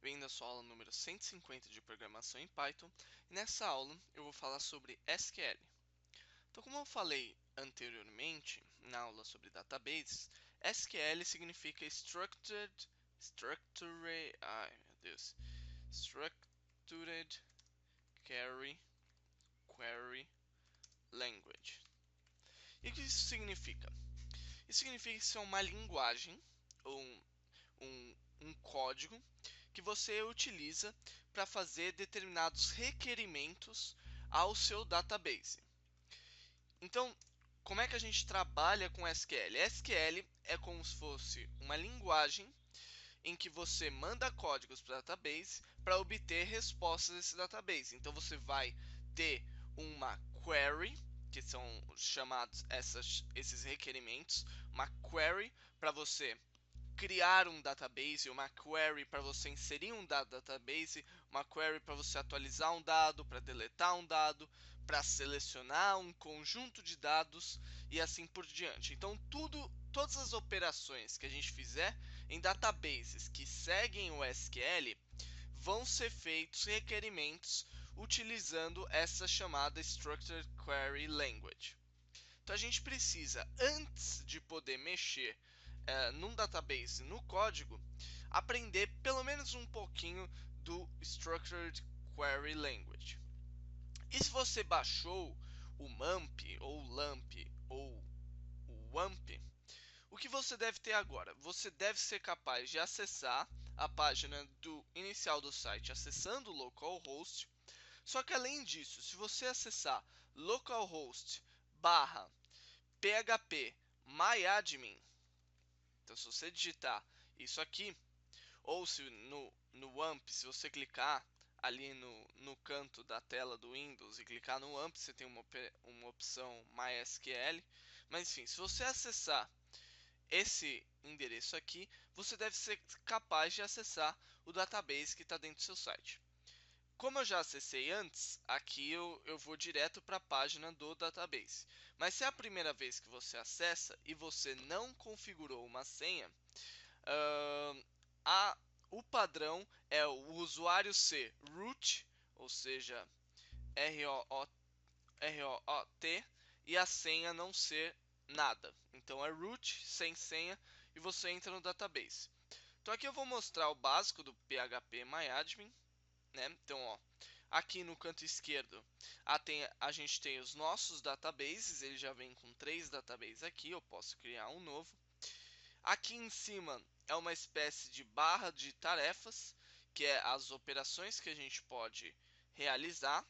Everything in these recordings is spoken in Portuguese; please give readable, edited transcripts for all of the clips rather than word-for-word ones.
bem-vindo à sua aula número 150 de programação em Python. E nessa aula eu vou falar sobre SQL. Então, como eu falei anteriormente na aula sobre databases, SQL significa ai meu Deus, Structured Query Language. E o que isso significa? Isso significa que isso é uma linguagem ou um código que você utiliza para fazer determinados requerimentos ao seu database. Então, como é que a gente trabalha com SQL? SQL é como se fosse uma linguagem em que você manda códigos para o database para obter respostas desse database. Então, você vai ter uma query, que são chamados esses requerimentos, uma query para você criar um database, uma query para você inserir um dado no database, uma query para você atualizar um dado, para deletar um dado, para selecionar um conjunto de dados e assim por diante. Então todas as operações que a gente fizer em databases que seguem o SQL vão ser feitos requerimentos utilizando essa chamada Structured Query Language. Então a gente precisa, antes de poder mexer num database no código, aprender pelo menos um pouquinho do Structured Query Language. E se você baixou o MAMP, ou LAMP, ou o WAMP, o que você deve ter agora? Você deve ser capaz de acessar a página do inicial do site acessando o localhost. Só que além disso, se você acessar localhost barra php myadmin, então se você digitar isso aqui, ou se no WAMP, se você clicar ali no canto da tela do Windows e clicar no WAMP, você tem uma opção MySQL. Mas enfim, se você acessar esse endereço aqui, você deve ser capaz de acessar o database que está dentro do seu site. Como eu já acessei antes, aqui eu vou direto para a página do database. Mas se é a primeira vez que você acessa e você não configurou uma senha, uh, o padrão é o usuário ser root, ou seja, ROOT, e a senha não ser nada. Então é root sem senha e você entra no database. Então aqui eu vou mostrar o básico do PHP MyAdmin, né? Então, ó, aqui no canto esquerdo a gente tem os nossos databases, ele já vem com 3 databases aqui, eu posso criar um novo. Aqui em cima é uma espécie de barra de tarefas, que é as operações que a gente pode realizar.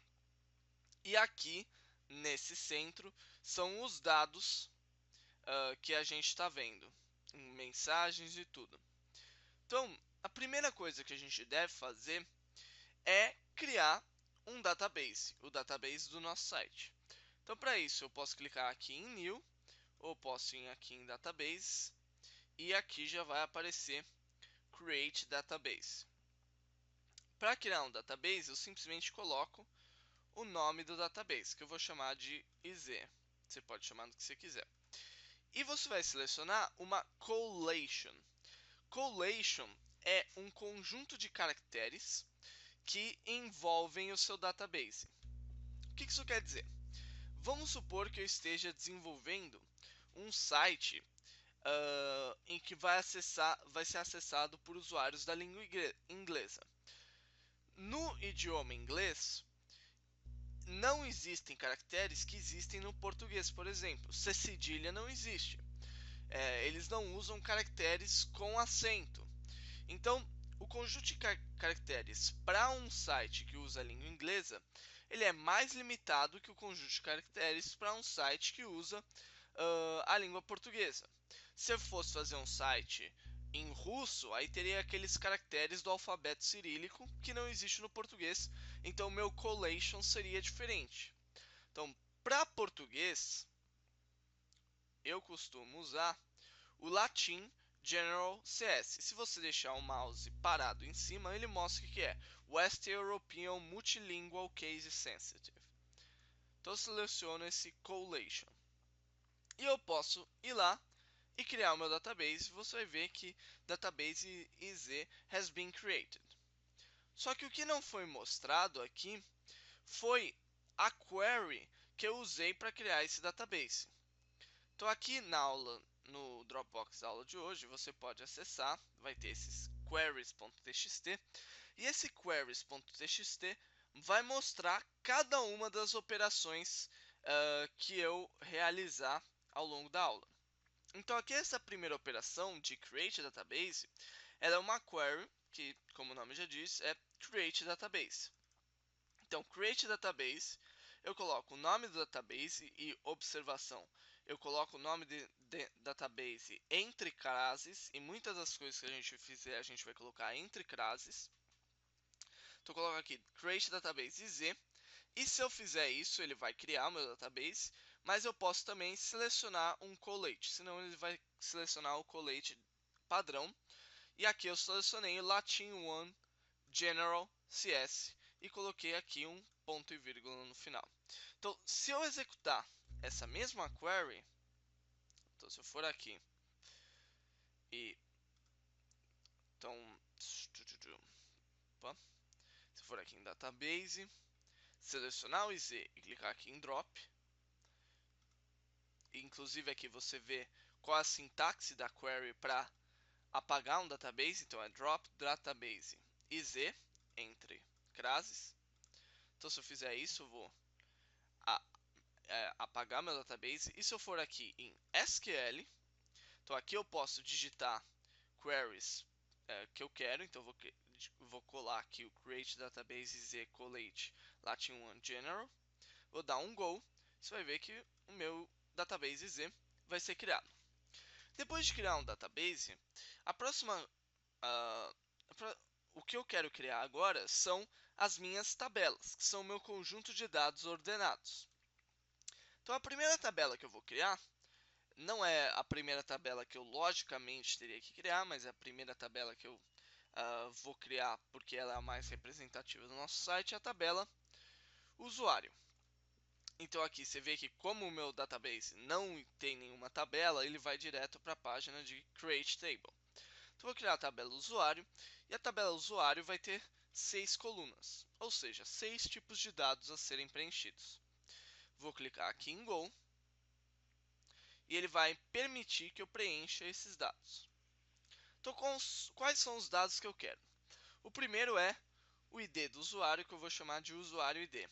E aqui nesse centro são os dados que a gente está vendo, mensagens e tudo. Então, a primeira coisa que a gente deve fazer é criar um database, o database do nosso site. Então, para isso, eu posso clicar aqui em New, ou posso ir aqui em Database, e aqui já vai aparecer Create Database. Para criar um database, eu simplesmente coloco o nome do database, que eu vou chamar de IZ. Você pode chamar do que você quiser. E você vai selecionar uma collation. Collation é um conjunto de caracteres que envolvem o seu database. O que isso quer dizer? Vamos supor que eu esteja desenvolvendo um site em que vai ser acessado por usuários da língua inglesa. No idioma inglês, não existem caracteres que existem no português, por exemplo. C cedilha não existe. Eles não usam caracteres com acento. Então, o conjunto de caracteres para um site que usa a língua inglesa, ele é mais limitado que o conjunto de caracteres para um site que usa a língua portuguesa. Se eu fosse fazer um site em russo, aí teria aqueles caracteres do alfabeto cirílico que não existe no português, então meu collation seria diferente. Então, para português, eu costumo usar o latim General CS. Se você deixar o mouse parado em cima, ele mostra o que é West European Multilingual Case Sensitive. Então eu seleciono esse collation. E eu posso ir lá e criar o meu database. Você vai ver que database IZ has been created. Só que o que não foi mostrado aqui foi a query que eu usei para criar esse database. Então aqui na aula, no Dropbox da aula de hoje, você pode acessar, vai ter esses queries.txt, e esse queries.txt vai mostrar cada uma das operações que eu realizar ao longo da aula. Então aqui essa primeira operação de create database, ela é uma query que, como o nome já diz, é create database. Então create database, eu coloco o nome do database e observação. Eu coloco o nome de database entre classes e muitas das coisas que a gente fizer a gente vai colocar entre classes. Então eu coloco aqui create database z. E se eu fizer isso, ele vai criar o meu database, mas eu posso também selecionar um colate, senão ele vai selecionar o colate padrão. E aqui eu selecionei o Latin 1 General CS e coloquei aqui um ponto e vírgula no final. Então, se eu executar essa mesma query, então se eu for aqui e então opa, se eu for aqui em database, selecionar o IZ e clicar aqui em drop, inclusive aqui você vê qual a sintaxe da query para apagar um database, então é drop database iz entre classes. Então se eu fizer isso, eu vou apagar meu database. E se eu for aqui em SQL, então aqui eu posso digitar queries que eu quero, então vou colar aqui o create database z colate latin 1 general, vou dar um go, você vai ver que o meu database z vai ser criado. Depois de criar um database, a próxima o que eu quero criar agora são as minhas tabelas, que são o meu conjunto de dados ordenados. Então a primeira tabela que eu vou criar não é a primeira tabela que eu logicamente teria que criar, mas é a primeira tabela que eu vou criar porque ela é a mais representativa do nosso site, é a tabela usuário. Então aqui você vê que como o meu database não tem nenhuma tabela, ele vai direto para a página de Create Table. Então vou criar a tabela usuário e a tabela usuário vai ter 6 colunas, ou seja, 6 tipos de dados a serem preenchidos. Vou clicar aqui em Go e ele vai permitir que eu preencha esses dados. Então, quais são os dados que eu quero? O primeiro é o ID do usuário, que eu vou chamar de usuário ID.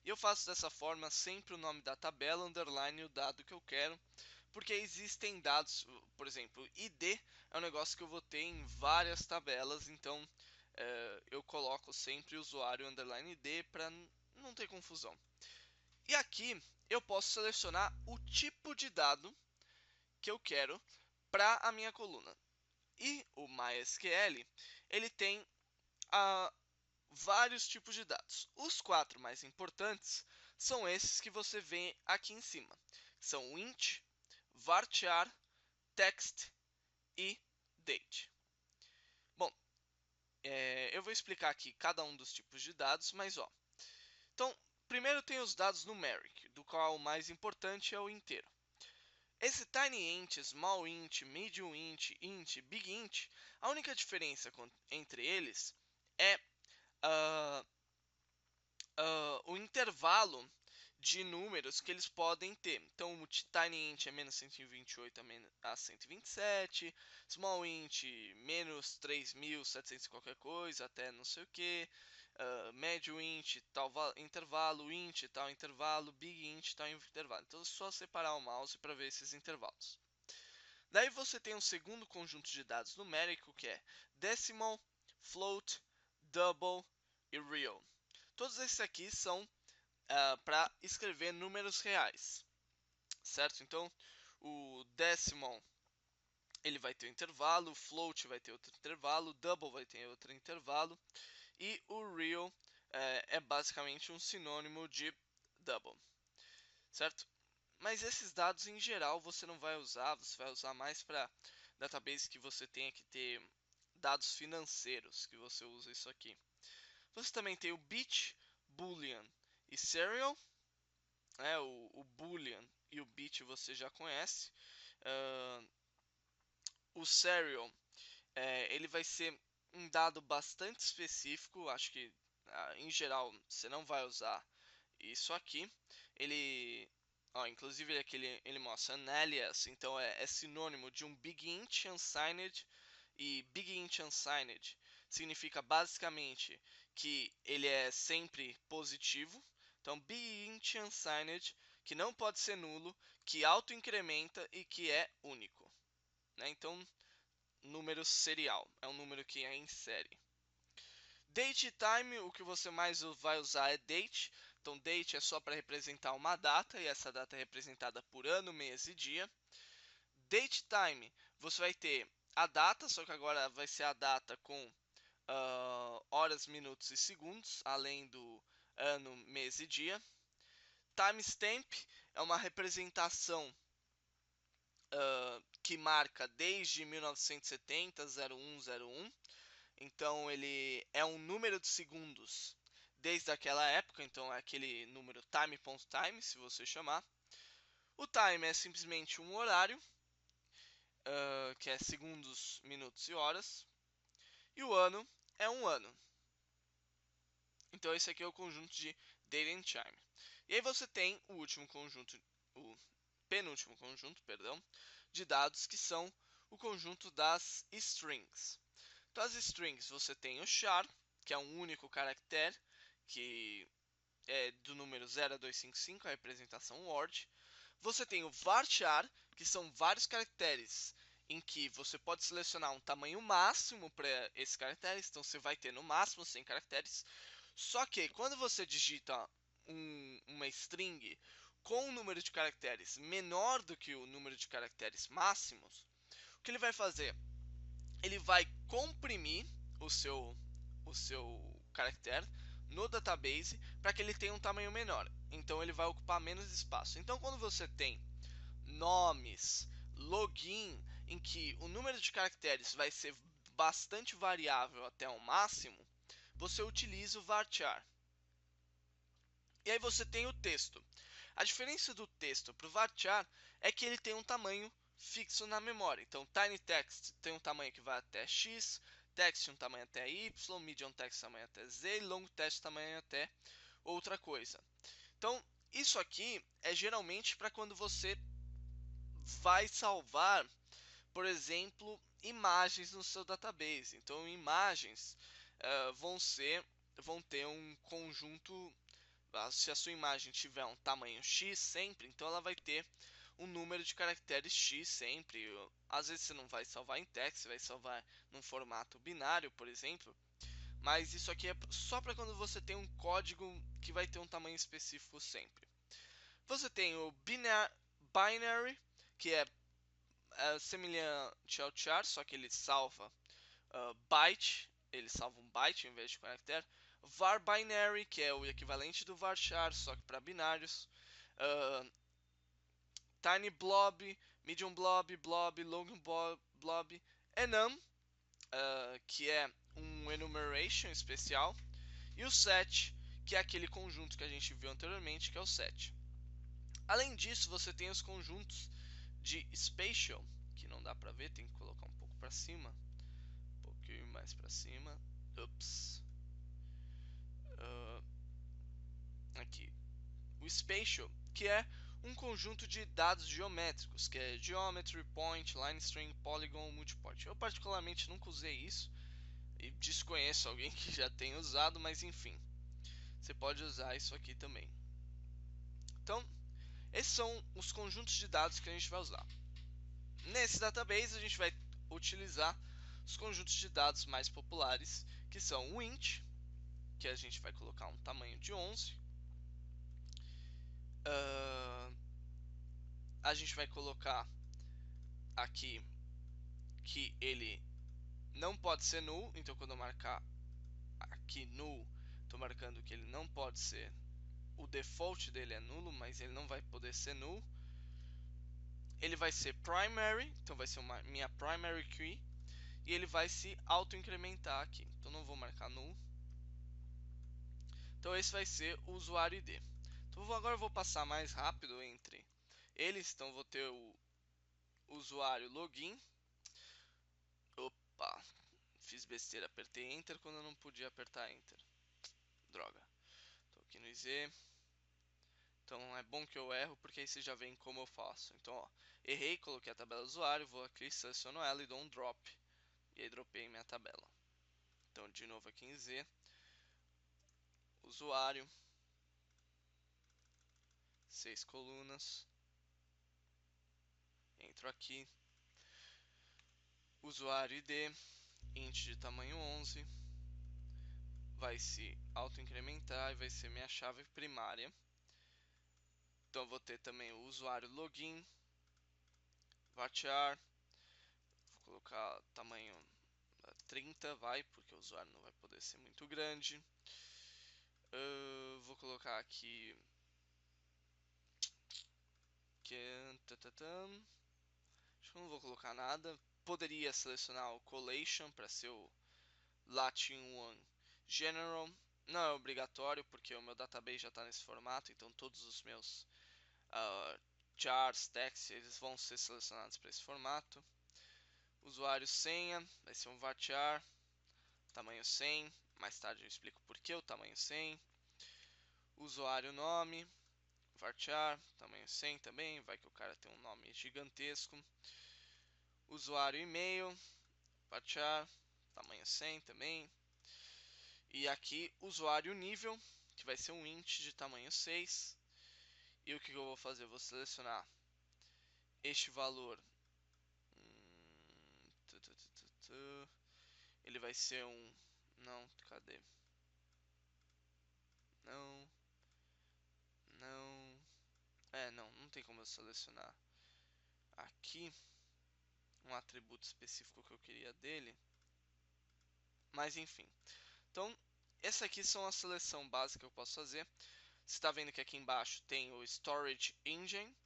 E eu faço dessa forma sempre o nome da tabela, underline o dado que eu quero, porque existem dados, por exemplo, ID é um negócio que eu vou ter em várias tabelas, então eu coloco sempre usuário underline ID para não ter confusão. E aqui eu posso selecionar o tipo de dado que eu quero para a minha coluna. E o MySQL, ele tem vários tipos de dados. Os 4 mais importantes são esses que você vê aqui em cima. São int, varchar, text e date. Bom, eu vou explicar aqui cada um dos tipos de dados, mas então, primeiro tem os dados numeric, do qual o mais importante é o inteiro. Esse tiny int, small int, medium int, int, big int, a única diferença entre eles é o intervalo de números que eles podem ter. Então, o tiny int é menos 128 a 127, small int menos 3.700 qualquer coisa, até não sei o que, médio int tal intervalo, int tal intervalo, big int tal intervalo. Então, é só separar o mouse para ver esses intervalos. Daí você tem um segundo conjunto de dados numérico que é decimal, float, double e real. Todos esses aqui são para escrever números reais, certo? Então, o decimal ele vai ter um intervalo, o float vai ter outro intervalo, o double vai ter outro intervalo e o real é basicamente um sinônimo de double, certo? Mas esses dados em geral você não vai usar, você vai usar mais para database que você tenha que ter dados financeiros, que você usa isso aqui. Você também tem o bit, boolean e serial. O boolean e o bit você já conhece. O serial ele vai ser um dado bastante específico, acho que em geral você não vai usar isso aqui. Ele, ó, inclusive aqui ele mostra an alias, então é sinônimo de um big int unsigned, e big int unsigned significa basicamente que ele é sempre positivo. Então big int unsigned, que não pode ser nulo, que auto-incrementa e que é único, né? Então número serial é um número que é em série. Date e time, o que você mais vai usar é date. Então, date é só para representar uma data, e essa data é representada por ano, mês e dia. Date time, você vai ter a data, só que agora vai ser a data com horas, minutos e segundos, além do ano, mês e dia. Timestamp é uma representação que marca desde 1970, 0101. Então ele é um número de segundos desde aquela época, então é aquele número time.time, se você chamar. O time é simplesmente um horário, que é segundos, minutos e horas. E o ano é um ano. Então esse aqui é o conjunto de date and time. E aí você tem o último conjunto, o penúltimo conjunto, perdão, de dados, que são o conjunto das strings. Então as strings você tem o char, que é um único caractere, que é do número 0 a 255, a representação word. Você tem o varchar, que são vários caracteres em que você pode selecionar um tamanho máximo para esses caracteres, então você vai ter no máximo 100 caracteres. Só que quando você digita uma string com um número de caracteres menor do que o número de caracteres máximos, o que ele vai fazer? Ele vai comprimir o seu caractere no database para que ele tenha um tamanho menor. Então ele vai ocupar menos espaço. Então quando você tem nomes, login, em que o número de caracteres vai ser bastante variável até o máximo, você utiliza o varchar. E aí você tem o texto. A diferença do texto para o varchar é que ele tem um tamanho fixo na memória. Então, tiny text tem um tamanho que vai até x, text um tamanho até y, medium text tamanho até z, e long text tamanho até outra coisa. Então, isso aqui é geralmente para quando você vai salvar, por exemplo, imagens no seu database. Então, imagens vão ter um conjunto. Se a sua imagem tiver um tamanho x sempre, então ela vai ter um número de caracteres x sempre. Às vezes você não vai salvar em text, você vai salvar num formato binário, por exemplo. Mas isso aqui é só para quando você tem um código que vai ter um tamanho específico sempre. Você tem o binary, que é semelhante ao char, só que ele salva byte, ele salva um byte em vez de caractere. Var binary, que é o equivalente do varchar, só que para binários. Tiny blob, medium blob, blob, long blob. Enum, que é um enumeration especial. E o set, que é aquele conjunto que a gente viu anteriormente, que é o set. Além disso, você tem os conjuntos de spatial, que não dá para ver, tem que colocar um pouco para cima, um pouquinho mais para cima. Ups. Aqui. O spatial, que é um conjunto de dados geométricos, que é geometry, point, line string, polygon, multiport. Eu particularmente nunca usei isso e desconheço alguém que já tenha usado, mas enfim, você pode usar isso aqui também. Então, esses são os conjuntos de dados que a gente vai usar. Nesse database a gente vai utilizar os conjuntos de dados mais populares, que são o int, que a gente vai colocar um tamanho de 11. A gente vai colocar aqui que ele não pode ser null, então quando eu marcar aqui null, estou marcando que ele não pode ser, o default dele é nulo, mas ele não vai poder ser null. Ele vai ser primary, então vai ser minha primary key, e ele vai se auto-incrementar aqui, então não vou marcar null. Então esse vai ser o usuário ID. Então agora eu vou passar mais rápido entre eles, então vou ter o usuário login. Opa, Fiz besteira, apertei Enter quando eu não podia apertar Enter. Droga. Tô aqui no IZ. Então é bom que eu erro, porque aí você já vê como eu faço. Então, ó, errei, coloquei a tabela do usuário, vou aqui, seleciono ela e dou um drop. E aí dropei minha tabela. Então, de novo aqui em Z, usuário, 6 colunas. Entro aqui, usuário ID, int de tamanho 11. Vai se auto-incrementar e vai ser minha chave primária. Então, vou ter também o usuário login, varchar. Vou colocar tamanho 30, vai, porque o usuário não vai poder ser muito grande. Vou colocar aqui acho que eu não vou colocar nada. Poderia selecionar o collation para ser o Latin 1 General. Não é obrigatório, porque o meu database já está nesse formato, então todos os meus chars, text, eles vão ser selecionados para esse formato. Usuário senha, vai ser um varchar, tamanho 100. Mais tarde eu explico por que o tamanho 100. Usuário nome, varchar, tamanho 100 também, vai que o cara tem um nome gigantesco. Usuário e-mail, varchar, tamanho 100 também. E aqui usuário nível, que vai ser um int de tamanho 6. E o que eu vou fazer? Eu vou selecionar este valor. Ele vai ser um... Não, cadê? Não. Não. Não tem como eu selecionar aqui um atributo específico que eu queria dele. Mas enfim. Então, essa aqui são a seleção básica que eu posso fazer. Você está vendo que aqui embaixo tem o Storage Engine,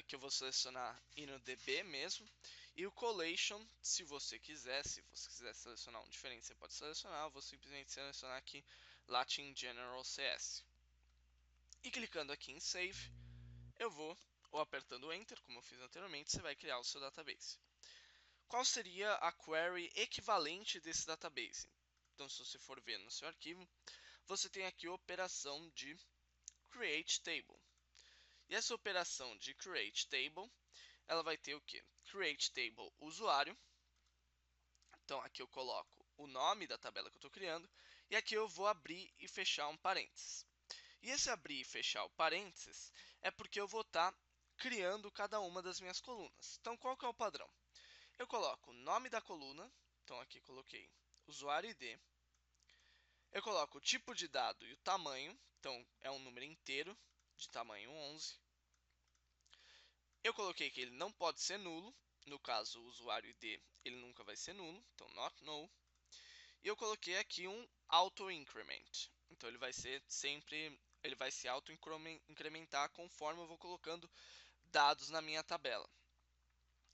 que eu vou selecionar InnoDB mesmo. E o Collation, se você quiser selecionar um diferente, você pode selecionar. Eu vou simplesmente selecionar aqui Latin General CS. E clicando aqui em Save, eu vou, ou apertando Enter, como eu fiz anteriormente, você vai criar o seu database. Qual seria a query equivalente desse database? Então, se você for ver no seu arquivo, você tem aqui a operação de create table. E essa operação de create table, ela vai ter o que? Create table usuário. Então, aqui eu coloco o nome da tabela que eu estou criando. E aqui eu vou abrir e fechar um parênteses. E esse abrir e fechar o parênteses é porque eu vou estar criando cada uma das minhas colunas. Então, qual que é o padrão? Eu coloco o nome da coluna. Então, aqui coloquei usuário ID. Eu coloco o tipo de dado e o tamanho. Então, é um número inteiro de tamanho 11. Eu coloquei que ele não pode ser nulo. No caso, o usuário ID, ele nunca vai ser nulo. Então, not null. E eu coloquei aqui um auto increment. Então, ele vai ser sempre... Ele vai se auto-incrementar conforme eu vou colocando dados na minha tabela.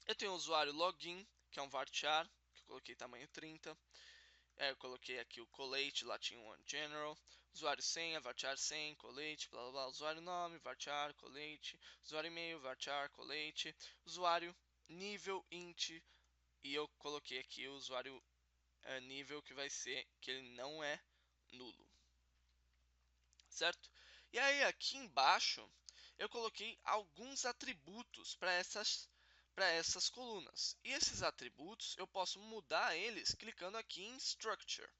Eu tenho o usuário login, que é um varchar, que eu coloquei tamanho 30. Eu coloquei aqui o collate latin 1 general, usuário senha, varchar 100, collate, blá blá blá, usuário nome, varchar, collate, usuário e-mail, varchar, collate, usuário nível int, e eu coloquei aqui o usuário nível que vai ser que ele não é nulo, certo? E aí aqui embaixo eu coloquei alguns atributos para essas colunas. E esses atributos eu posso mudar eles clicando aqui em Structure.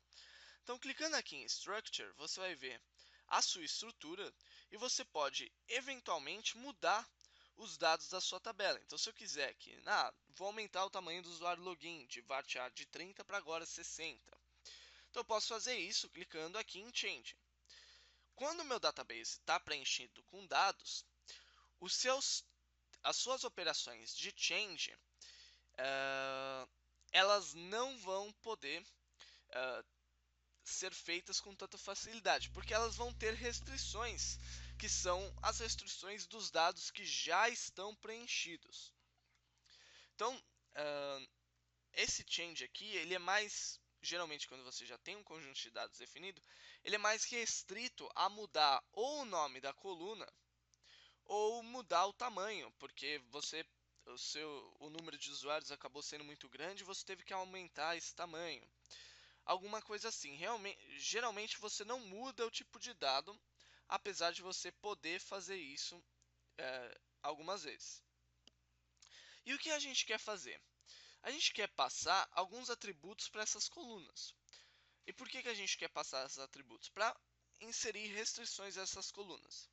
Então, clicando aqui em Structure, você vai ver a sua estrutura e você pode eventualmente mudar os dados da sua tabela. Então, se eu quiser que, vou aumentar o tamanho do usuário login de varchar de 30 para agora 60. Então, eu posso fazer isso clicando aqui em Change. Quando o meu database está preenchido com dados, as suas operações de change, elas não vão poder ser feitas com tanta facilidade, porque elas vão ter restrições, que são as restrições dos dados que já estão preenchidos. Então, esse change aqui, ele é mais, geralmente quando você já tem um conjunto de dados definido, ele é mais restrito a mudar ou o nome da coluna, ou mudar o tamanho, porque o número de usuários acabou sendo muito grande e você teve que aumentar esse tamanho. alguma coisa assim. Geralmente você não muda o tipo de dado, apesar de você poder fazer isso algumas vezes. E o que a gente quer fazer? A gente quer passar alguns atributos para essas colunas. E por que a gente quer passar esses atributos? Para inserir restrições a essas colunas.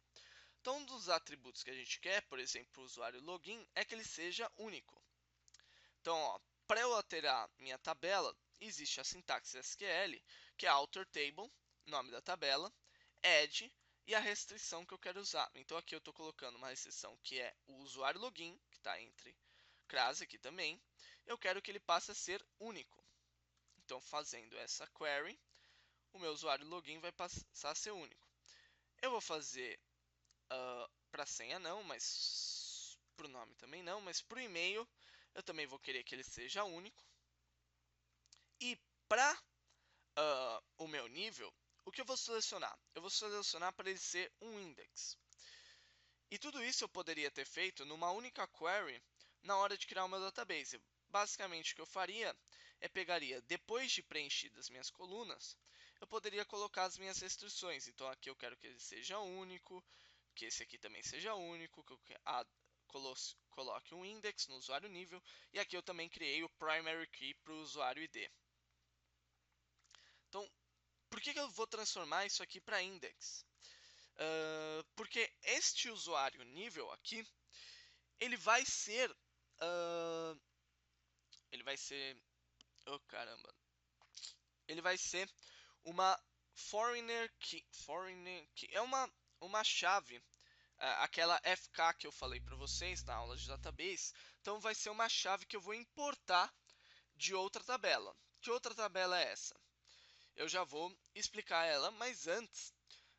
Então, um dos atributos que a gente quer, por exemplo, o usuário login, é que ele seja único. Então, para eu alterar minha tabela, existe a sintaxe SQL, que é alter table, nome da tabela, add e a restrição que eu quero usar. Então, aqui eu estou colocando uma restrição que é o usuário login, que está entre crase aqui também. Eu quero que ele passe a ser único. Então, fazendo essa query, o meu usuário login vai passar a ser único. Eu vou fazer para senha não, mas para o nome também não, mas para o e-mail eu também vou querer que ele seja único. E para o meu nível, o que eu vou selecionar? Eu vou selecionar para ele ser um index. E tudo isso eu poderia ter feito numa única query na hora de criar o meu database. Basicamente o que eu faria é pegaria, depois de preenchidas as minhas colunas, eu poderia colocar as minhas restrições. Então aqui eu quero que ele seja único, que esse aqui também seja único, que eu coloque um index no usuário nível, e aqui eu também criei o primary key para o usuário ID. Então, por que eu vou transformar isso aqui para index? Porque este usuário nível aqui, ele vai ser, oh caramba, ele vai ser uma foreigner key, é uma chave, aquela FK que eu falei para vocês na aula de database. Então vai ser uma chave que eu vou importar de outra tabela. Que outra tabela é essa? Eu já vou explicar ela, mas antes,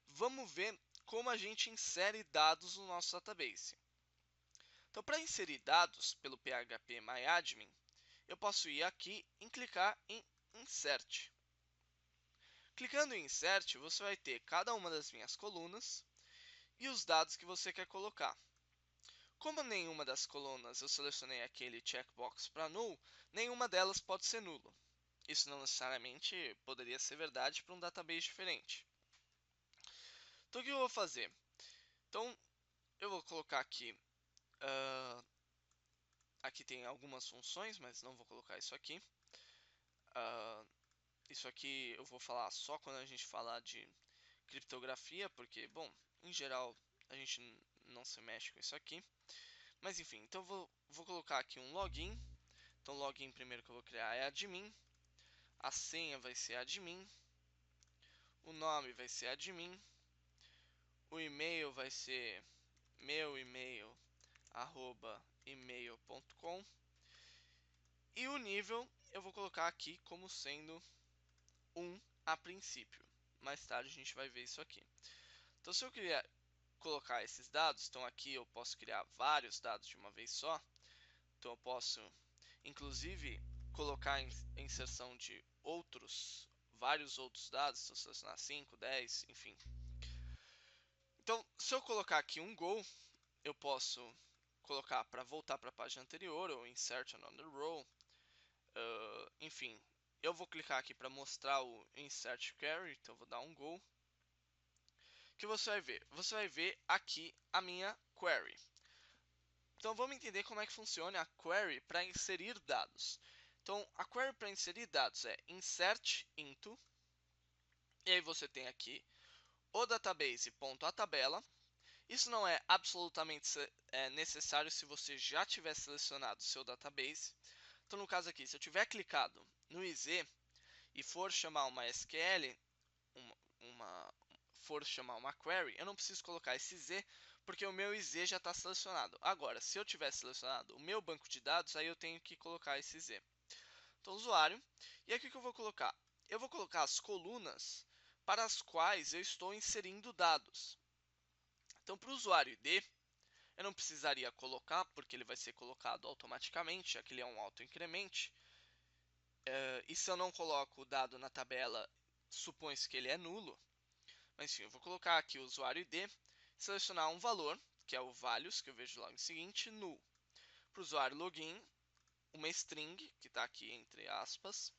vamos ver como a gente insere dados no nosso database. Então, para inserir dados pelo phpMyAdmin, eu posso ir aqui e clicar em Insert. Clicando em Insert, você vai ter cada uma das minhas colunas e os dados que você quer colocar. Como nenhuma das colunas eu selecionei aquele checkbox para null, nenhuma delas pode ser nulo. Isso não necessariamente poderia ser verdade para um database diferente. Então o que eu vou fazer? Então eu vou colocar aqui, aqui tem algumas funções, mas não vou colocar isso aqui. Isso aqui eu vou falar só quando a gente falar de criptografia, porque, bom, em geral a gente não se mexe com isso aqui. Mas enfim, então eu vou colocar aqui um login. Então o login primeiro que eu vou criar é admin. A senha vai ser admin. O nome vai ser admin. O e-mail vai ser meu e-mail @email.com. E o nível eu vou colocar aqui como sendo 1 a princípio. Mais tarde a gente vai ver isso aqui. Então se eu queria colocar esses dados, então aqui eu posso criar vários dados de uma vez só. Então eu posso inclusive colocar a inserção de vários outros dados, então selecionar 5, 10, enfim. Então se eu colocar aqui um go, eu posso colocar para voltar para a página anterior, ou insert another row, enfim. Eu vou clicar aqui para mostrar o insert query, então eu vou dar um go. O que você vai ver? Você vai ver aqui a minha query. Então vamos entender como é que funciona a query para inserir dados. Então a query para inserir dados é insert into, e aí você tem aqui o database.atabela. Isso não é absolutamente necessário se você já tiver selecionado o seu database. Então no caso aqui, se eu tiver clicado no IZ e for chamar uma SQL, for chamar uma query, eu não preciso colocar esse Z, porque o meu IZ já está selecionado. Agora, se eu tiver selecionado o meu banco de dados, aí eu tenho que colocar esse Z. Então, usuário. E aqui que eu vou colocar? Eu vou colocar as colunas para as quais eu estou inserindo dados. Então, para o usuário ID, eu não precisaria colocar, porque ele vai ser colocado automaticamente, já que ele é um autoincremente. E se eu não coloco o dado na tabela, supõe-se que ele é nulo. Mas enfim, eu vou colocar aqui o usuário ID, selecionar um valor, que é o values, que eu vejo logo em seguinte, null. Para o usuário login, uma string, que está aqui entre aspas,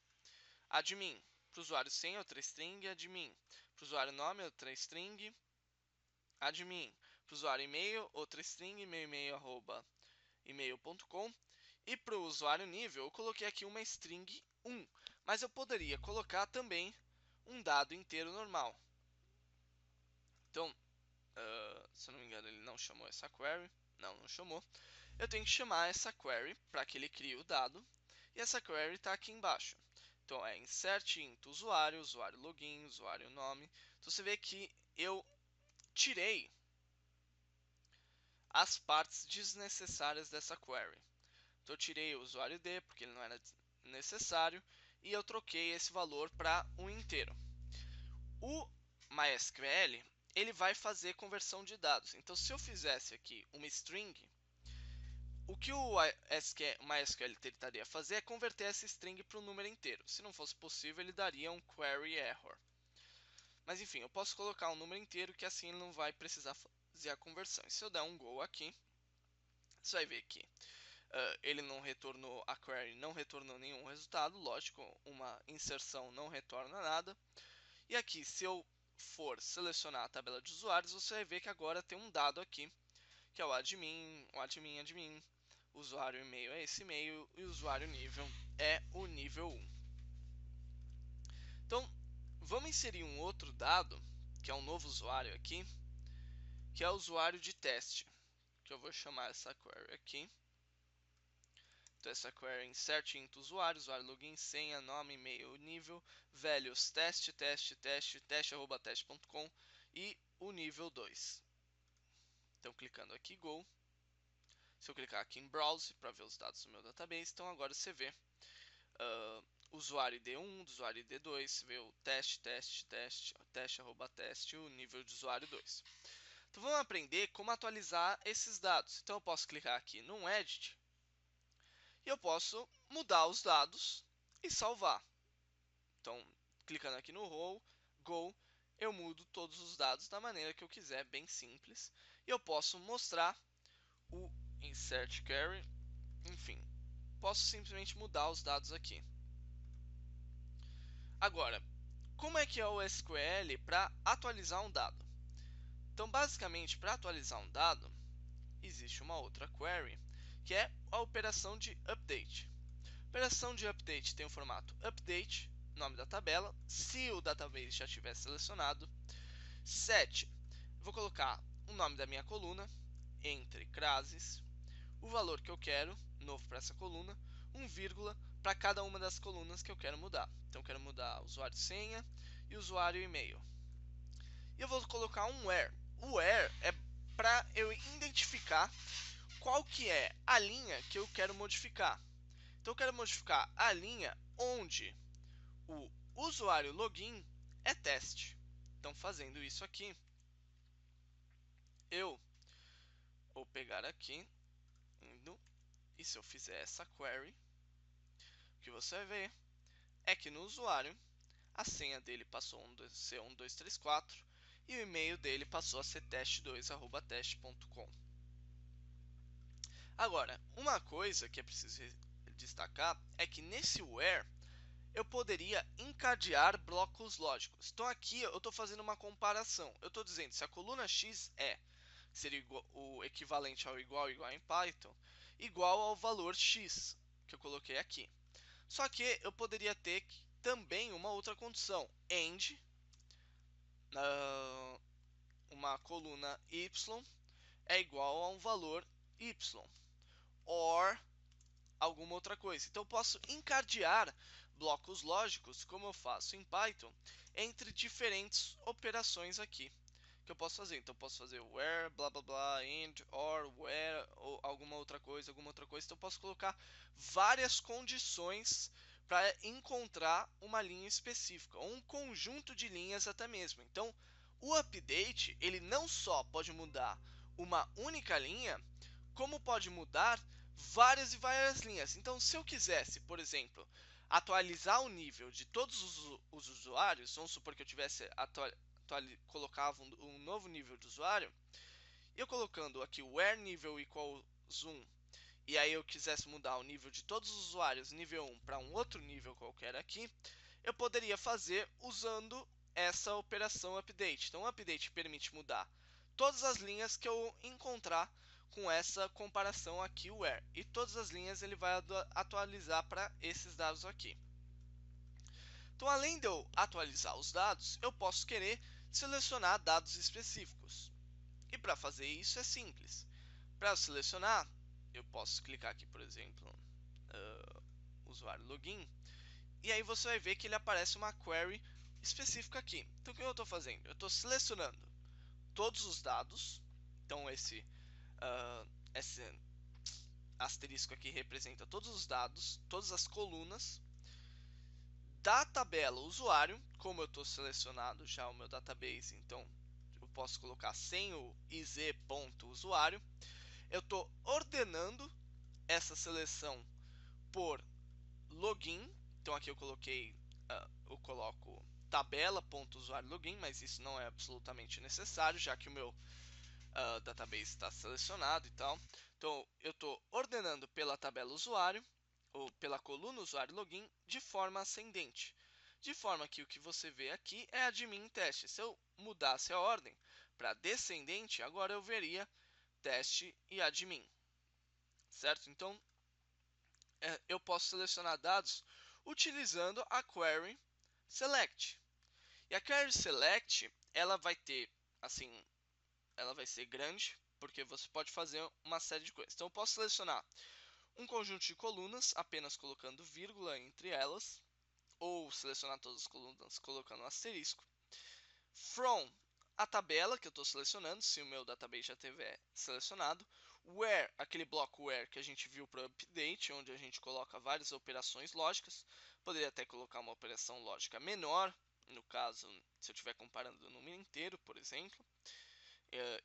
admin. Para o usuário senha, outra string, admin. Para o usuário nome, outra string, admin. Para o usuário e-mail, outra string, e-mail, arroba e-mail.com. E para o usuário nível, eu coloquei aqui uma string 1, mas eu poderia colocar também um dado inteiro normal. Então, se eu não me engano, ele não chamou essa query. Não chamou. Eu tenho que chamar essa query para que ele crie o dado. E essa query está aqui embaixo. Então, é insert int usuário, usuário login, usuário nome. Então, você vê que eu tirei as partes desnecessárias dessa query. Então, eu tirei o usuário ID, porque ele não era necessário. E eu troquei esse valor para um inteiro. O MySQL ele vai fazer conversão de dados. Então, se eu fizesse aqui uma string, o que o MySQL tentaria fazer é converter essa string para um número inteiro. Se não fosse possível, ele daria um query error. Mas enfim, eu posso colocar um número inteiro que assim ele não vai precisar fazer a conversão. E se eu der um go aqui, você vai ver que ele não retornou, a query não retornou nenhum resultado. Lógico, uma inserção não retorna nada. E aqui, se eu for selecionar a tabela de usuários, você vai ver que agora tem um dado aqui, que é o admin, admin. O usuário e-mail é esse e-mail e o usuário nível é o nível 1. Então, vamos inserir um outro dado, que é um novo usuário aqui, que é o usuário de teste, que eu vou chamar essa query aqui. Então, essa query é insert int usuário, usuário login, senha, nome, e-mail, nível, values teste, arroba teste.com e o nível 2. Então, clicando aqui Go. Se eu clicar aqui em Browse para ver os dados do meu database, então agora você vê usuário ID1, usuário ID2, você vê o teste, arroba teste, o nível de usuário 2. Então vamos aprender como atualizar esses dados. Então eu posso clicar aqui no Edit e eu posso mudar os dados e salvar. Então, clicando aqui no Go, eu mudo todos os dados da maneira que eu quiser, bem simples. E eu posso mostrar o Insert Query, enfim, posso simplesmente mudar os dados aqui. Agora, como é que é o SQL para atualizar um dado? Então, basicamente, para atualizar um dado, existe uma outra query, que é a operação de update. A operação de update tem o formato update, nome da tabela, se o database já tiver selecionado. Set, vou colocar o nome da minha coluna, entre crases, o valor que eu quero, novo para essa coluna, 1, para cada uma das colunas que eu quero mudar. Então, eu quero mudar usuário senha e usuário e-mail. E eu vou colocar um where. O where é para eu identificar qual que é a linha que eu quero modificar. Então, eu quero modificar a linha onde o usuário login é teste. Então, fazendo isso aqui, eu vou pegar aqui, indo, e se eu fizer essa query, o que você vai ver é que no usuário a senha dele passou a ser 1234 e o e-mail dele passou a ser teste2@teste.com. Agora, uma coisa que é preciso destacar é que nesse where eu poderia encadear blocos lógicos. Então aqui eu estou fazendo uma comparação. Eu estou dizendo se a coluna x seria o equivalente ao igual em Python, igual ao valor x que eu coloquei aqui. Só que eu poderia ter também uma outra condição, end, uma coluna y é igual a um valor y, or alguma outra coisa. Então eu posso encadear blocos lógicos, como eu faço em Python, entre diferentes operações aqui que eu posso fazer. Então eu posso fazer where, blá blá blá, end, or, where, ou alguma outra coisa. Então eu posso colocar várias condições para encontrar uma linha específica, ou um conjunto de linhas até mesmo. Então o update, ele não só pode mudar uma única linha, como pode mudar várias e várias linhas. Então, se eu quisesse, por exemplo, atualizar o nível de todos os usuários, vamos supor que eu tivesse colocava um novo nível de usuário, e eu colocando aqui where nível equals 1, e aí eu quisesse mudar o nível de todos os usuários nível 1 para um outro nível qualquer aqui, eu poderia fazer usando essa operação update. Então, o update permite mudar todas as linhas que eu encontrar com essa comparação aqui, where, e todas as linhas ele vai atualizar para esses dados aqui. Então, além de eu atualizar os dados, eu posso querer selecionar dados específicos. E para fazer isso é simples. Para selecionar, eu posso clicar aqui, por exemplo, usuário login, e aí você vai ver que ele aparece uma query específica aqui. Então, o que eu estou fazendo? Eu estou selecionando todos os dados. Então, esse asterisco aqui representa todos os dados, todas as colunas da tabela usuário. Como eu estou selecionado já o meu database, então eu posso colocar sem o iz.usuário. Eu estou ordenando essa seleção por login. Então aqui eu coloco tabela.usuário login, mas isso não é absolutamente necessário, já que o meu database está selecionado e tal. Então eu estou ordenando pela tabela usuário ou pela coluna usuário login de forma ascendente, de forma que o que você vê aqui é admin teste. Se eu mudasse a ordem para descendente, agora eu veria teste e admin, certo? Então eu posso selecionar dados utilizando a query select. E a query select, ela vai ter, assim, ela vai ser grande, porque você pode fazer uma série de coisas. Então eu posso selecionar um conjunto de colunas, apenas colocando vírgula entre elas, ou selecionar todas as colunas colocando um asterisco. From, a tabela que eu estou selecionando, se o meu database já estiver selecionado. Where, aquele bloco where que a gente viu para o update, onde a gente coloca várias operações lógicas. Poderia até colocar uma operação lógica menor, no caso, se eu estiver comparando o número inteiro, por exemplo.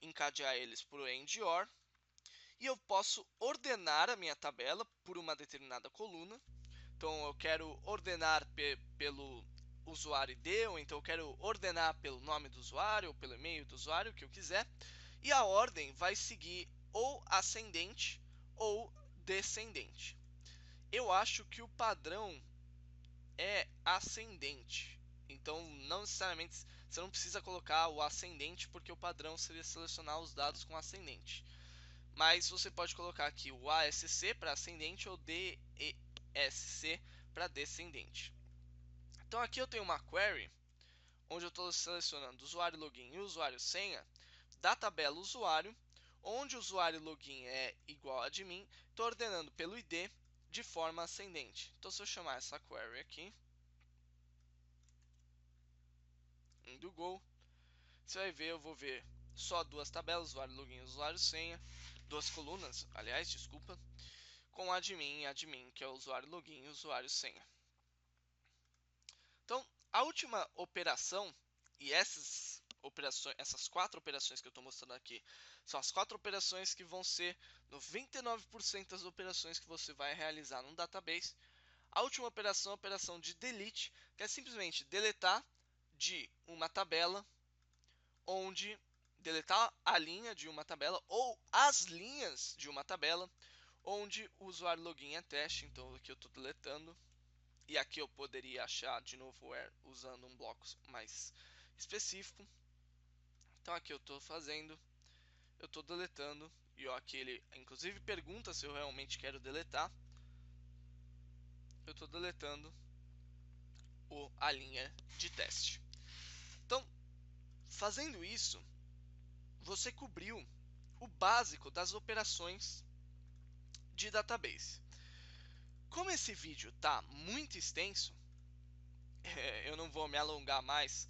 Encadear eles por AND OR. E eu posso ordenar a minha tabela por uma determinada coluna. Então eu quero ordenar pelo usuário ID, ou então eu quero ordenar pelo nome do usuário, ou pelo e-mail do usuário, o que eu quiser. E a ordem vai seguir ou ascendente ou descendente. Eu acho que o padrão é ascendente. Então, não necessariamente você não precisa colocar o ascendente, porque o padrão seria selecionar os dados com ascendente. Mas você pode colocar aqui o ASC para ascendente ou DESC para descendente. Então aqui eu tenho uma query onde eu estou selecionando usuário login e usuário senha da tabela usuário, onde o usuário login é igual a admin. Estou ordenando pelo ID de forma ascendente. Então se eu chamar essa query aqui, do Go, você vai ver, eu vou ver só duas tabelas, usuário login e usuário senha, duas colunas, aliás, desculpa, com admin e admin, que é o usuário login e usuário senha. Então, a última operação, e essas quatro operações que eu estou mostrando aqui, são as quatro operações que vão ser 99% das operações que você vai realizar num database. A última operação é a operação de delete, que é simplesmente deletar de uma tabela, onde deletar a linha de uma tabela ou as linhas de uma tabela, onde o usuário login é teste. Então aqui eu estou deletando. E aqui eu poderia achar de novo where usando um bloco mais específico. Então aqui eu estou fazendo, eu estou deletando. E ó, aqui ele inclusive pergunta se eu realmente quero deletar. Eu estou deletando a linha de teste. Então, fazendo isso, você cobriu o básico das operações de database. Como esse vídeo está muito extenso, eu não vou me alongar mais.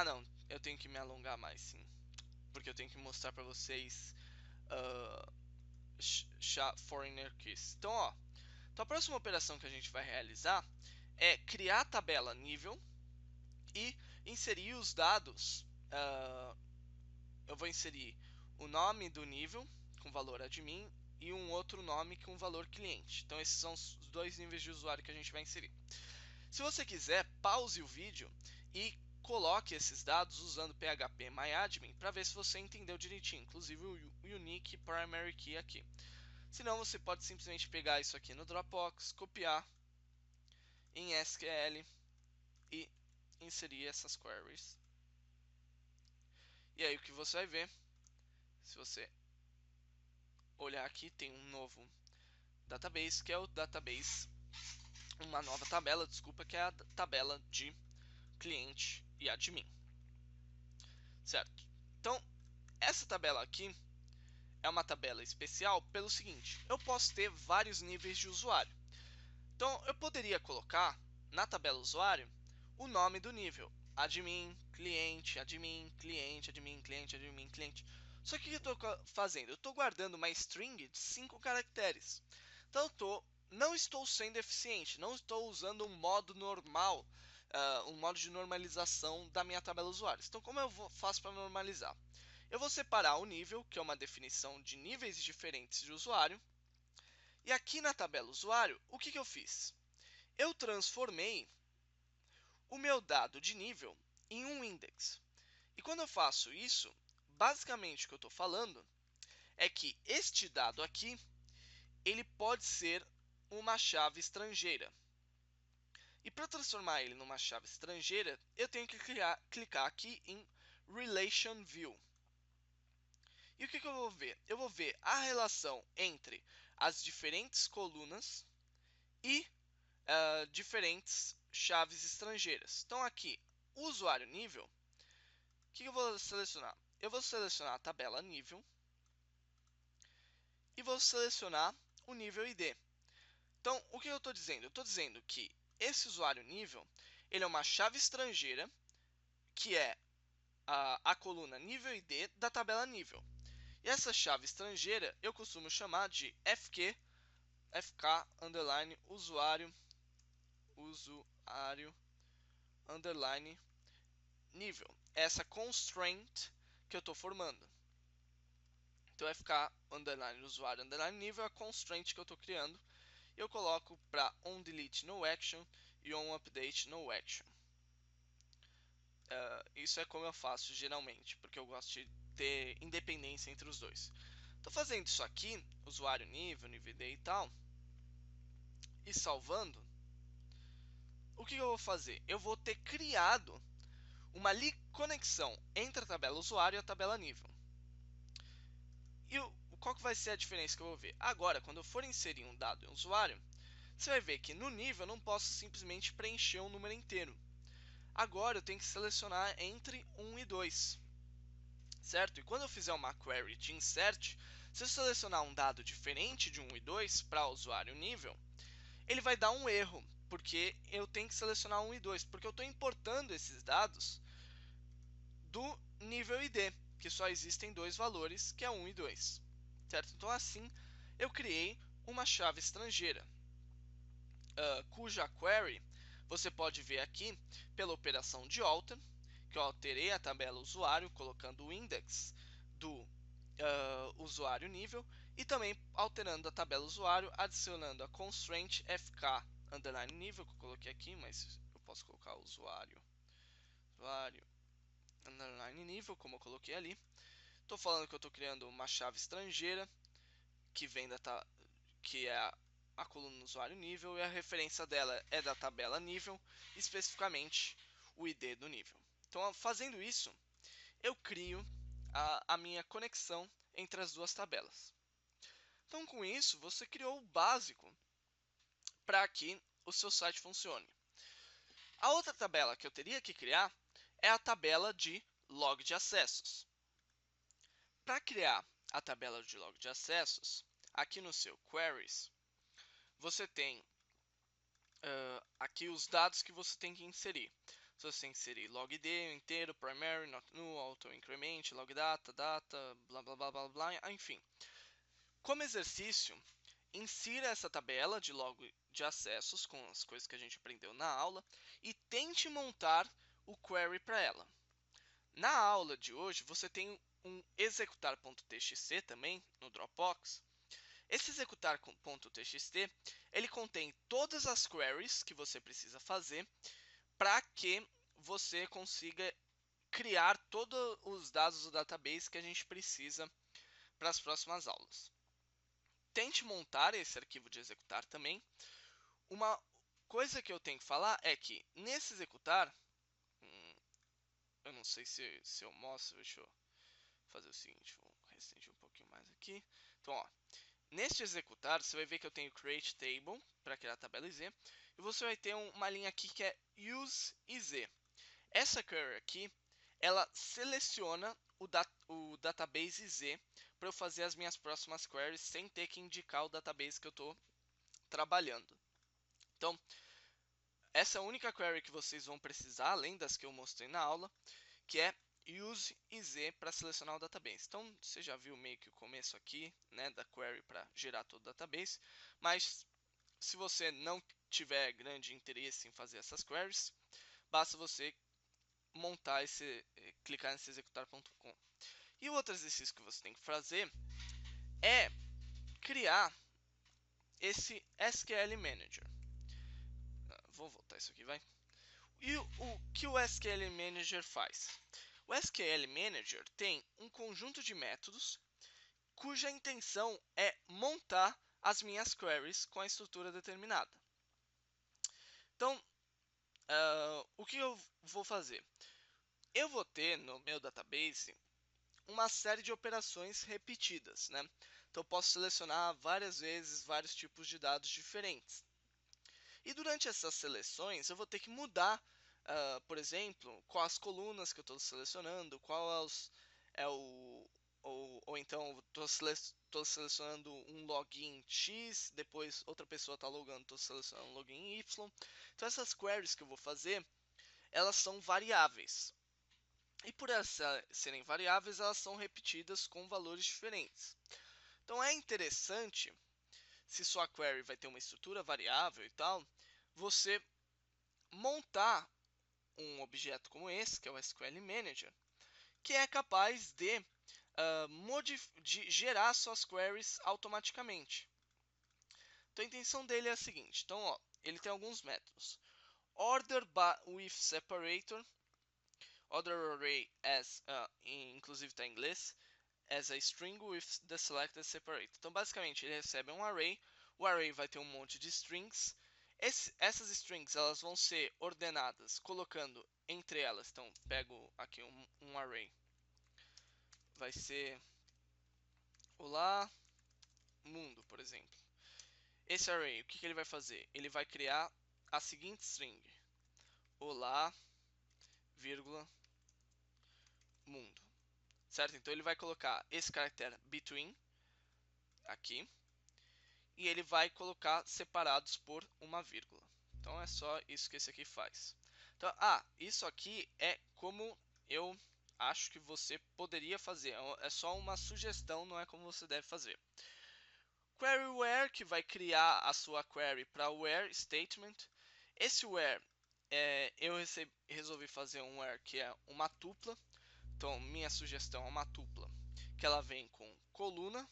Não, eu tenho que me alongar mais, sim, porque eu tenho que mostrar para vocês Foreigner Keys. Então, ó, então a próxima operação que a gente vai realizar é criar a tabela nível e inserir os dados. Eu vou inserir o nome do nível com valor admin e um outro nome com valor cliente. Então esses são os dois níveis de usuário que a gente vai inserir. Se você quiser, pause o vídeo e coloque esses dados usando PHP MyAdmin para ver se você entendeu direitinho, inclusive o Unique Primary Key aqui. Se não, você pode simplesmente pegar isso aqui no Dropbox, copiar em SQL e inserir essas queries. E aí o que você vai ver, se você olhar aqui, tem um novo database, que é o database, uma nova tabela, desculpa, que é a tabela de cliente e admin, certo? Então, essa tabela aqui é uma tabela especial pelo seguinte: eu posso ter vários níveis de usuário. Então, eu poderia colocar na tabela usuário o nome do nível: admin, cliente, admin, cliente, admin, cliente, admin, cliente. Só que o que eu estou fazendo? Eu estou guardando uma string de 5 caracteres. Então, não estou sendo eficiente, não estou usando um modo normal, um modo de normalização da minha tabela usuário. Então, como eu faço para normalizar? Eu vou separar o nível, que é uma definição de níveis diferentes de usuário. E aqui na tabela usuário, o que eu fiz? Eu transformei o meu dado de nível em um index. E quando eu faço isso, basicamente o que eu estou falando é que este dado aqui, ele pode ser uma chave estrangeira. E para transformar ele numa chave estrangeira, eu tenho que clicar aqui em Relation View. E o que eu vou ver? Eu vou ver a relação entre as diferentes colunas e diferentes chaves estrangeiras. Então aqui, usuário nível, o que eu vou selecionar? Eu vou selecionar a tabela nível e vou selecionar o nível ID. Então, o que eu estou dizendo? Eu estou dizendo que esse usuário nível, ele é uma chave estrangeira, que é a coluna nível ID da tabela nível. E essa chave estrangeira eu costumo chamar de FK underline usuário underline nível. Essa constraint que eu estou formando. Então FK underline usuário underline nível é a constraint que eu estou criando. Eu coloco para onDelete no action e onUpdate no action. Isso é como eu faço geralmente, porque eu gosto de ter independência entre os dois. Estou fazendo isso aqui, usuário nível, nível ID e tal, e salvando. O que eu vou fazer? Eu vou ter criado uma conexão entre a tabela usuário e a tabela nível. E qual que vai ser a diferença que eu vou ver? Agora, quando eu for inserir um dado em usuário, você vai ver que no nível eu não posso simplesmente preencher um número inteiro. Agora eu tenho que selecionar entre 1 e 2. Certo? E quando eu fizer uma query de insert, se eu selecionar um dado diferente de 1 e 2 para o usuário nível, ele vai dar um erro, porque eu tenho que selecionar 1 e 2, porque eu estou importando esses dados do nível ID, que só existem dois valores, que é 1 e 2. Certo? Então assim eu criei uma chave estrangeira, cuja query você pode ver aqui pela operação de alter, que eu alterei a tabela usuário colocando o index do usuário nível e também alterando a tabela usuário, adicionando a constraint FK underline nível, que eu coloquei aqui, mas eu posso colocar usuário underline nível, como eu coloquei ali. Estou falando que eu estou criando uma chave estrangeira que vem que é a coluna usuário nível, e a referência dela é da tabela nível, especificamente o ID do nível. Então, fazendo isso, eu crio a minha conexão entre as duas tabelas. Então, com isso, você criou o básico para que o seu site funcione. A outra tabela que eu teria que criar é a tabela de log de acessos. Para criar a tabela de log de acessos, aqui no seu Queries, você tem aqui os dados que você tem que inserir. Você tem que inserir logid inteiro, primary, not null, auto increment, log data, blá blá blá blá blá, enfim. Como exercício, insira essa tabela de log de acessos com as coisas que a gente aprendeu na aula e tente montar o query para ela. Na aula de hoje, você tem um executar.txt também no Dropbox. Esse executar.txt, ele contém todas as queries que você precisa fazer para que você consiga criar todos os dados do database que a gente precisa para as próximas aulas. Tente montar esse arquivo de executar também. Uma coisa que eu tenho que falar é que nesse executar, eu não sei se eu mostro, deixa eu fazer o seguinte, vou restringir um pouquinho mais aqui. Então, ó, neste executar, você vai ver que eu tenho create table para criar a tabela IZ, e você vai ter uma linha aqui que é use IZ. Essa query aqui, ela seleciona o database IZ para eu fazer as minhas próximas queries sem ter que indicar o database que eu estou trabalhando. Então, essa é a única query que vocês vão precisar, além das que eu mostrei na aula, que é use IZ para selecionar o database. Então, você já viu meio que o começo aqui, né, da query para gerar todo o database, mas se você não tiver grande interesse em fazer essas queries, basta você montar clicar nesse executar.com. E o outro exercício que você tem que fazer é criar esse SQL Manager. Vou voltar isso aqui, vai. E o que o SQL Manager faz? O SQL Manager tem um conjunto de métodos cuja intenção é montar as minhas queries com a estrutura determinada. Então, o que eu vou fazer? Eu vou ter no meu database uma série de operações repetidas, né? Então, eu posso selecionar várias vezes vários tipos de dados diferentes. E durante essas seleções, eu vou ter que mudar, por exemplo, quais colunas que eu estou selecionando, ou então estou selecionando um login X, depois outra pessoa está logando, estou selecionando um login Y. Então essas queries que eu vou fazer, elas são variáveis. E por elas serem variáveis, elas são repetidas com valores diferentes. Então é interessante, se sua query vai ter uma estrutura variável e tal, você montar um objeto como esse, que é o SQL Manager, que é capaz de gerar suas queries automaticamente. Então a intenção dele é a seguinte, então ó, ele tem alguns métodos. Order with separator, order array as, inclusive está em inglês, as a string with the selected separator. Então basicamente ele recebe um array, o array vai ter um monte de strings, essas strings elas vão ser ordenadas colocando entre elas, então pego aqui um array, vai ser olá mundo, por exemplo. Esse array, o que ele vai fazer? Ele vai criar a seguinte string: olá, vírgula, mundo. Certo? Então ele vai colocar esse caractere between aqui e ele vai colocar separados por uma vírgula. Então é só isso que esse aqui faz. Então, isso aqui é como eu acho que você poderia fazer. É só uma sugestão, não é como você deve fazer. Query where, que vai criar a sua query para where statement. Esse where, eu resolvi fazer um where que é uma tupla. Então, minha sugestão é uma tupla que ela vem com coluna,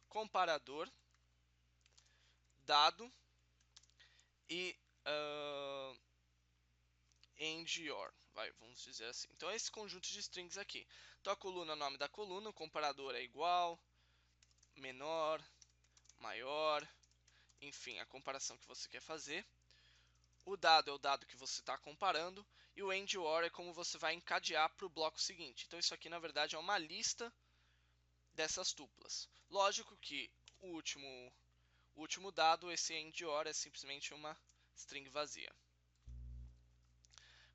comparador, dado e and or, vamos dizer assim. Então, esse conjunto de strings aqui. Então, a coluna é o nome da coluna, o comparador é igual, menor, maior, enfim, a comparação que você quer fazer. O dado é o dado que você está comparando e o and or é como você vai encadear para o bloco seguinte. Então, isso aqui, na verdade, é uma lista dessas tuplas. Lógico que o último dado, esse and or, é simplesmente uma string vazia.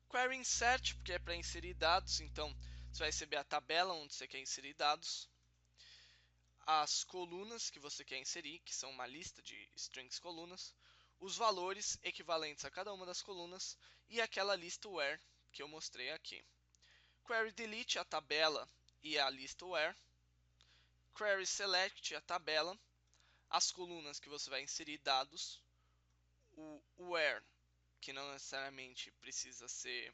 Query insert, porque é para inserir dados, então você vai receber a tabela onde você quer inserir dados, as colunas que você quer inserir, que são uma lista de strings colunas, os valores equivalentes a cada uma das colunas e aquela lista where que eu mostrei aqui. Query delete, a tabela e a lista where. Query select, a tabela, as colunas que você vai inserir dados, o where, que não necessariamente precisa ser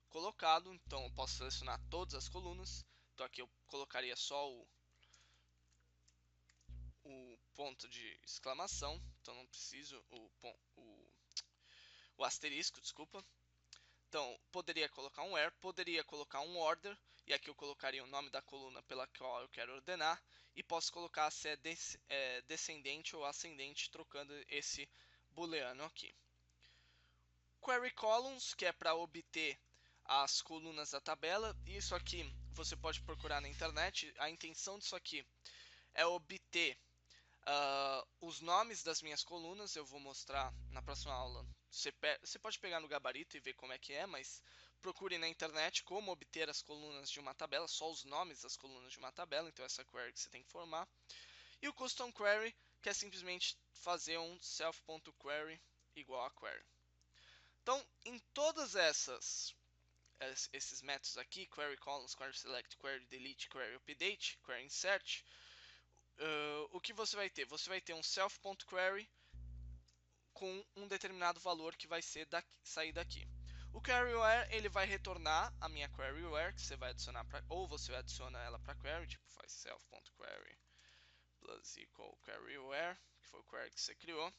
colocado, então eu posso selecionar todas as colunas. Então aqui eu colocaria só o ponto de exclamação, então não preciso o asterisco, desculpa. Então poderia colocar um where, poderia colocar um order, e aqui eu colocaria o nome da coluna pela qual eu quero ordenar, e posso colocar se é descendente ou ascendente, trocando esse booleano aqui. Query columns, que é para obter as colunas da tabela. Isso aqui você pode procurar na internet. A intenção disso aqui é obter os nomes das minhas colunas. Eu vou mostrar na próxima aula. Você pode pegar no gabarito e ver como é que é, mas procure na internet como obter as colunas de uma tabela, só os nomes das colunas de uma tabela. Então essa query que você tem que formar. E o custom query, que é simplesmente fazer um self.query igual a query. Então, em todas esses métodos aqui, query columns, query select, query delete, query update, query insert, o que você vai ter? Você vai ter um self.query com um determinado valor que vai ser sair daqui. O querywhere ele vai retornar a minha querywhere que você vai adicionar ou você adiciona ela para query, tipo faz self.query plus equal querywhere, que foi o query que você criou.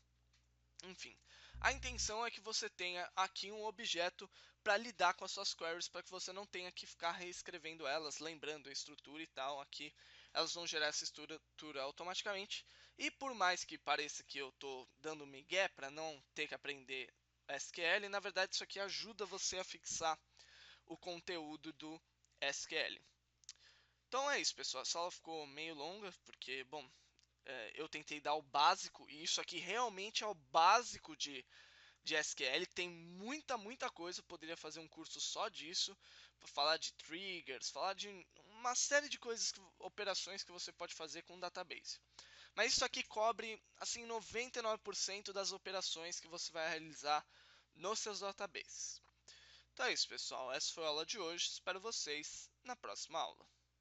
Enfim, a intenção é que você tenha aqui um objeto para lidar com as suas queries, para que você não tenha que ficar reescrevendo elas, lembrando a estrutura e tal. Aqui elas vão gerar essa estrutura automaticamente. E por mais que pareça que eu estou dando migué para não ter que aprender SQL, na verdade isso aqui ajuda você a fixar o conteúdo do SQL. Então é isso, pessoal. A aula ficou meio longa, porque, bom, eu tentei dar o básico, e isso aqui realmente é o básico de SQL. Tem muita coisa, eu poderia fazer um curso só disso, para falar de triggers, falar de uma série de coisas, operações que você pode fazer com um database. Mas isso aqui cobre assim 99% das operações que você vai realizar nos seus databases. Então é isso, pessoal. Essa foi a aula de hoje. Espero vocês na próxima aula.